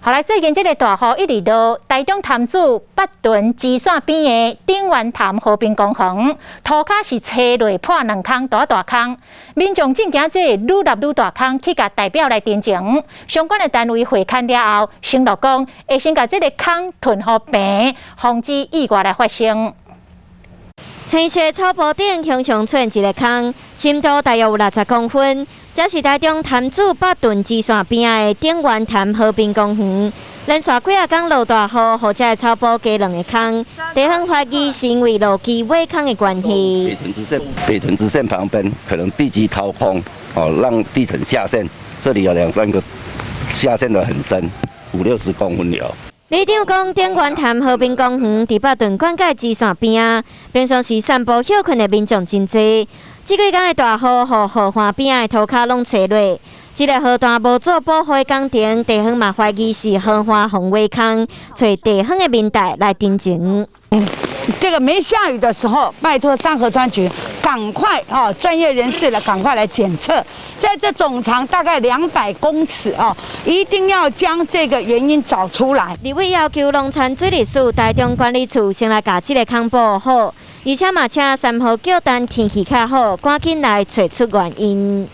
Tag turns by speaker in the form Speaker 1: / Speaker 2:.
Speaker 1: 后来最近这个大雨一直落，台中潭子北屯支线边的顶源潭和平公园，涂骹是车落破2坑大坑，民众正惊这愈立愈大坑，去甲代表来တင်情。相关的单位会勘了后，承诺讲会先甲这个坑屯好平，防止意外来发生。
Speaker 2: 青色草坡顶熊熊出现一个坑，深度大约有60公分。这是台中潭子北屯支线边的顶源潭和平公园，连续几啊天落大雨，互这个草坡加2个坑。地方怀疑是因为路基挖坑的关系。
Speaker 3: 北屯支线旁边可能地基掏空，让地层下陷，这里有2、3个下陷得很深，50-60公分了。
Speaker 2: 里长讲，顶源潭和平公园伫北屯管界支线边啊，平常时散步休困的民众真多。这几天的大雨，互河岸边的涂骹拢垂落。这个河段无做保护的工程，地方嘛怀疑是河岸防挖坑，找地方的民代来တင်情。
Speaker 4: 这个没下雨的时候，拜托上河川局赶快专业人士赶快来检测，在这总长大概200公尺一定要将这个原因找出来。
Speaker 2: 立委要求农产水利署、台中管理处先来把这个坑保护好，而且嘛请3号叫等天气较好，赶紧来找出原因。